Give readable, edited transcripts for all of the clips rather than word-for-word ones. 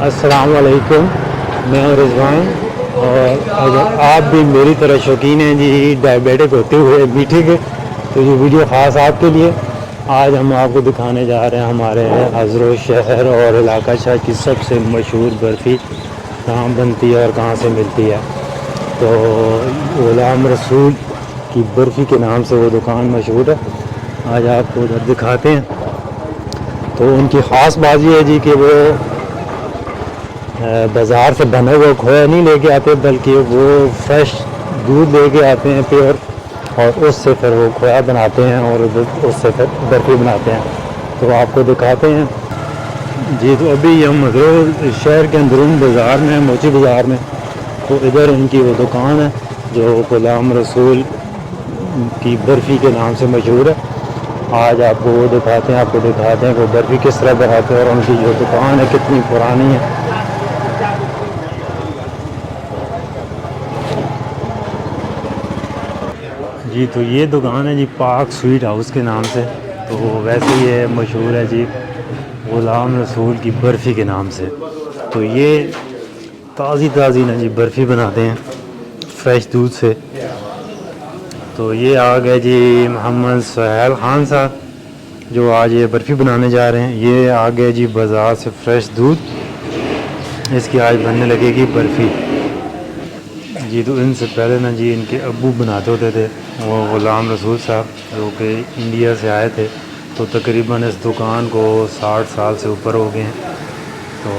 अस्सलाम वालेकुम। मैं हूं रिजवान, और अगर आप भी मेरी तरह शौकीन हैं जी डायबिटिक होते हुए मीठे के, तो ये वीडियो ख़ास आपके लिए। आज हम आपको दिखाने जा रहे हैं हमारे हज़रत शहर और इलाका शाह की सबसे मशहूर बर्फ़ी कहाँ बनती है और कहाँ से मिलती है। तो ग़ुलाम रसूल की बर्फ़ी के नाम से वो दुकान मशहूर है। आज आपको उधर दिखाते हैं। तो उनकी ख़ास बात ये है जी कि वो बाज़ार से बना हुआ खोया नहीं लेके आते, बल्कि वो फ्रेश दूध लेके आते हैं प्योर, और उससे फिर वो खोया बनाते हैं और उससे फिर बर्फ़ी बनाते हैं। तो आपको दिखाते हैं जी। तो अभी हम मजरूर शहर के अंदरून बाज़ार में, मोची बाज़ार में। तो इधर उनकी वो दुकान है जो ग़ुलाम रसूल की बर्फ़ी के नाम से मशहूर है। आज आपको वो दिखाते हैं, आपको दिखाते हैं कि बर्फ़ी किस तरह बनाते हैं और उनकी जो दुकान है कितनी पुरानी है। जी तो ये दुकान है जी पाक स्वीट हाउस के नाम से। तो वैसे ये मशहूर है जी ग़ुलाम रसूल की बर्फ़ी के नाम से। तो ये ताज़ी ताज़ी ना जी बर्फ़ी बनाते हैं फ्रेश दूध से। तो ये आ गए जी मोहम्मद सुहेल ख़ान साहब, जो आज ये बर्फ़ी बनाने जा रहे हैं। ये आ गए जी बाज़ार से फ्रेश दूध, इसकी आज बनने लगेगी बर्फ़ी जी। तो इनसे पहले ना जी इनके अब्बू बनाते होते थे, वो ग़ुलाम रसूल साहब, जो कि इंडिया से आए थे। तो तकरीबन इस दुकान को 60 साल से ऊपर हो गए हैं। तो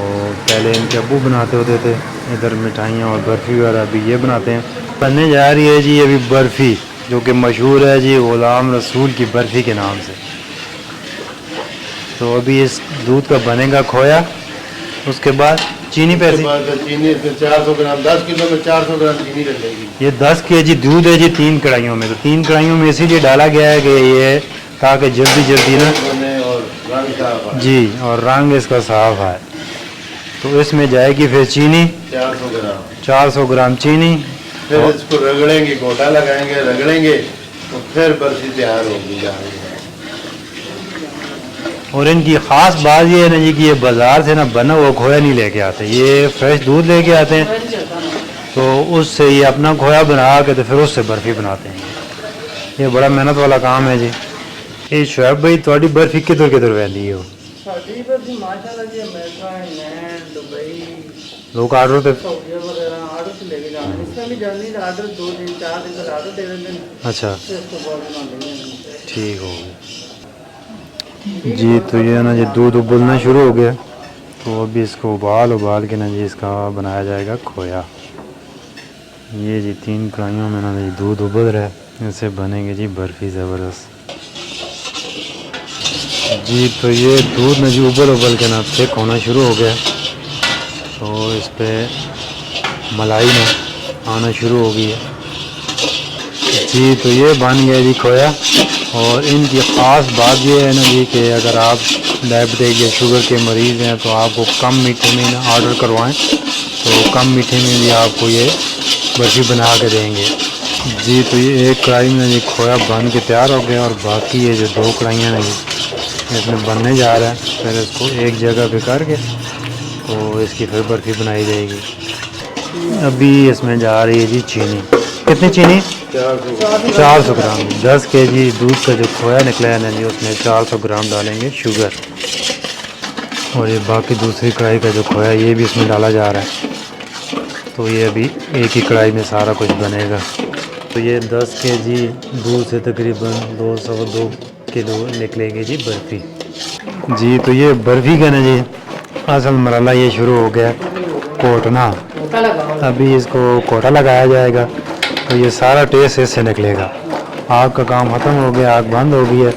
पहले इनके अब्बू बनाते होते थे इधर मिठाइयाँ और बर्फ़ी वगैरह, अभी ये बनाते हैं। बनने जा रही है जी अभी बर्फ़ी, जो कि मशहूर है जी ग़ुलाम रसूल की बर्फ़ी के नाम से। तो अभी इस दूध का बनेगा खोया, उसके बाद चीनी पैसे चीनी 400 ग्राम, 10 किलो में 400 ग्राम चीनी डलेगी। ये 10 केजी दूध है जी 3 कढ़ाइयों में। तो 3 कढ़ाइयों में इसीलिए डाला गया है कि ये ताकि जल्दी जल्दी ना और रंग साफ आए। जी, और रंग इसका साफ आए। तो इसमें जाएगी फिर चीनी 400 ग्राम। 400 ग्राम चीनी। फिर इसको रगड़ेंगे, गोटा लगाएंगे, रगड़ेंगे, तो फिर बर्फी तैयार होगी जाएगी। और इनकी ख़ास बात ये है ना जी कि ये बाज़ार से ना बना हुआ खोया नहीं लेके आते, ये फ्रेश दूध लेके आते हैं। तो उससे ये अपना खोया बना के तो फिर उससे बर्फ़ी बनाते हैं। ये बड़ा मेहनत वाला काम है जी। ये शुएब भाई थोड़ी बर्फ़ी किधर किधर वैली है? लोग आर्डर तो अच्छा ठीक हो गया जी। तो ये ना जी दूध उबलना शुरू हो गया। तो अभी इसको उबाल के ना जी इसका बनाया जाएगा खोया। ये जी 3 कढ़ाइयों में ना जी दूध उबल रहा है, इससे बनेंगे जी बर्फ़ी ज़बरदस्त जी। तो ये दूध ना जी उबल के ना थिक होना शुरू हो गया। तो इस पर मलाई ना आना शुरू हो गई है जी। तो ये बन गया जी खोया। और इनकी ख़ास बात ये है ना जी कि अगर आप डायबिटिक या शुगर के मरीज़ हैं तो आपको कम मीठे में ना ऑर्डर करवाएं, तो कम मीठे में भी आपको ये बर्फ़ी बना के देंगे जी। तो ये एक कढ़ाई में जी खोया बन के तैयार हो गया, और बाकी ये जो 2 कढ़ाइयाँ हैं जी इसमें बनने जा रहा है। फिर इसको एक जगह पे करके तो इसकी फिर बर्फ़ी बनाई जाएगी। अभी इसमें जा रही है जी चीनी। कितनी चीनी? 400 ग्राम। 10 केजी दूध का जो खोया निकला है ना जी उसमें 400 ग्राम डालेंगे शुगर। और ये बाकी दूसरी कढ़ाई का जो खोया ये भी इसमें डाला जा रहा है। तो ये अभी एक ही कढ़ाई में सारा कुछ बनेगा। तो ये 10 केजी दूध से तकरीबन 202 किलो निकलेगी जी बर्फ़ी जी। तो ये बर्फ़ी का ना जी असल मरहला ये शुरू हो गया कोटना। अभी इसको कोटा लगाया जाएगा, तो ये सारा टेस्ट इससे निकलेगा। आग का काम ख़त्म हो गया, आग बंद हो गई है।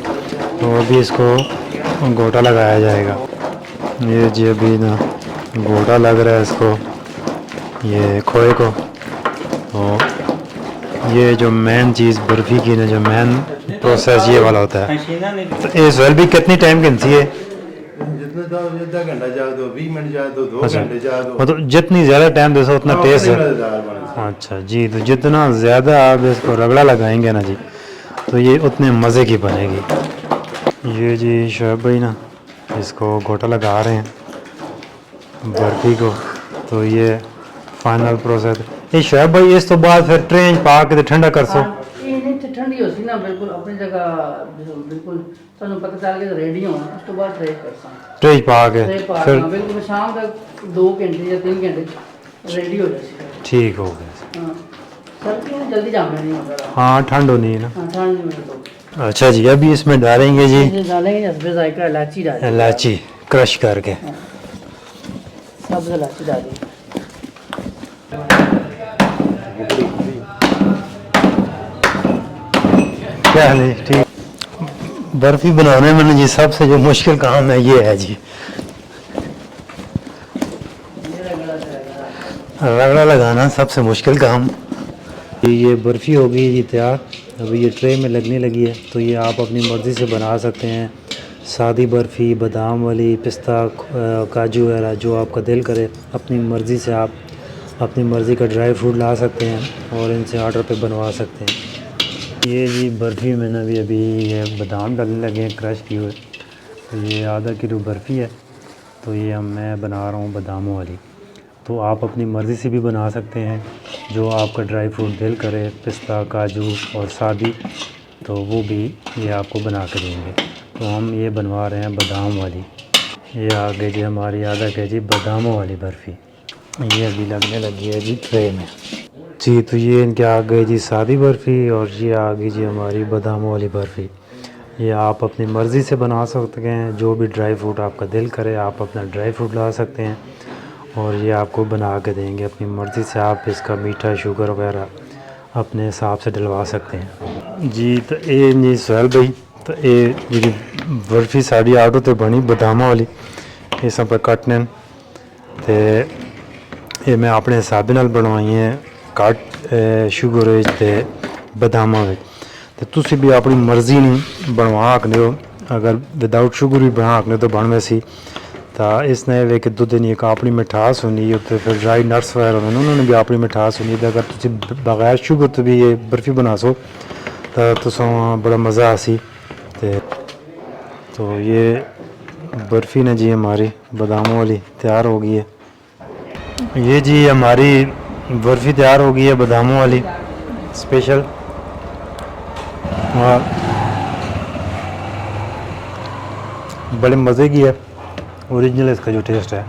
तो अभी इसको गोटा लगाया जाएगा। ये जी अभी ना गोटा लग रहा है इसको, ये खोए को। तो ये जो मेन चीज़ बर्फ़ी की ना, जो मेन प्रोसेस ये वाला होता है। तो ये सोहेल भी कितनी टाइम गिनती है? जितना घंटा जा दो, 20 मिनट जा दो, 2 अच्छा, घंटे जा दो। मतलब जितनी ज़्यादा टाइम दे उतना टेस्ट है। है। अच्छा जी। तो जितना ज़्यादा आप इसको रगड़ा लगाएंगे ना जी, तो ये उतने मज़े की बनेगी। ये जी शुएब भाई ना इसको गोटा लगा रहे हैं। बर्फी को। तो ये फाइनल प्रोसेस ये शोएब भाई इस तो बाद फिर ट्रेन पा के ठंडा कर सो। ਇਹ ਨਹੀਂ ਤੇ ਠੰਡੀ ਹੋ ਸੀ ਨਾ ਬਿਲਕੁਲ ਆਪਣੀ ਜਗ੍ਹਾ ਬਿਲकुल ਤੁਹਾਨੂੰ ਪਤਾ ਚੱਲ ਗਿਆ ਰੈਡੀ ਹੋਣਾ ਉਸ ਤੋਂ ਬਾਅਦ ਟ੍ਰੇ ਕਰਸਾਂ ट्रेन पा के ਟ੍ਰੇ ਪਾ फिर ਕੇ ਬਿਲਕੁਲ ਸ਼ਾਮ ਤੱਕ 2 ਘੰਟੇ ਜਾਂ 3 ਘੰਟੇ रेडी हो जाए। ठीक हो गया। हाँ सर्दी में जल्दी जाना नहीं होता। हाँ ठंड होनी है ना। हाँ ठंड में तो अच्छा जी अभी इसमें डालेंगे जी इसमें डालेंगे हसबे जायका इलायची डालेंगे, इलायची क्रश करके। सब्ज इलायची डालेंगे। क्या है ठीक। बर्फी बनाने में जी सबसे जो मुश्किल काम है ये है जी रगड़ा लगाना सबसे मुश्किल काम। ये बर्फ़ी हो गई जी तैयार। अभी ये ट्रे में लगने लगी है तो ये आप अपनी मर्ज़ी से बना सकते हैं। सादी बर्फ़ी बादाम वाली पिस्ता काजू वगैरह जो आपका दिल करे अपनी मर्ज़ी से आप अपनी मर्ज़ी का ड्राई फ्रूट ला सकते हैं और इनसे ऑर्डर पे बनवा सकते हैं। ये जी बर्फ़ी मैंने अभी ये बादाम डालने लगे हैं क्रश किए हुए। तो ये आधा किलो बर्फ़ी है तो ये मैं बना रहा हूँ बादामों वाली। तो आप अपनी मर्ज़ी से भी बना सकते हैं जो आपका ड्राई फ्रूट दिल करे पिस्ता काजू और सादी तो वो भी ये आपको बना के देंगे। तो हम ये बनवा रहे हैं बादाम वाली। ये आ गई जी हमारी आधा केजी बादामों वाली बर्फ़ी। ये अभी लगने लगी है जी ट्रे में जी। तो ये इनके आ गई जी सादी बर्फ़ी और ये आ गई जी हमारी बादामों वाली बर्फ़ी। ये आप अपनी मर्ज़ी से बना सकते हैं जो भी ड्राई फ्रूट आपका दिल करे आप अपना ड्राई फ्रूट ला सकते हैं और ये आपको बना के देंगे अपनी मर्ज़ी से। आप इसका मीठा शुगर वगैरह अपने हिसाब से डलवा सकते हैं जी। तो ये जी सुहेल भाई तो ये जी बर्फ़ी साड़ी आटो तो बनी बादामा वाली ये सब कटने तो ये मैं अपने हिसाब नाल बनवाई है कट शुगर ते बादामा तो तुसी भी अपनी मर्ज़ी नहीं बनवा सकते हो। अगर विदाउट शुगर भी बना सकते तो बन वैसी तो इसने वे कि दुध नहीं एक अपनी मिठास होनी उत्ते फिर ड्राई नट्स वगैरह होने उन्होंने भी अपनी मिठास होनी। अगर तुम बगैर शुगर तो भी ये बर्फ़ी बना सो तो तुम बड़ा मज़ा आसी। तो ये बर्फ़ी ने जी हमारी बादामों वाली तैयार हो गई है। ये जी हमारी बर्फ़ी तैयार हो गई है बादामों वाली स्पेशल। और बड़े मज़े की है ओरिजिनल इसका जो टेस्ट है।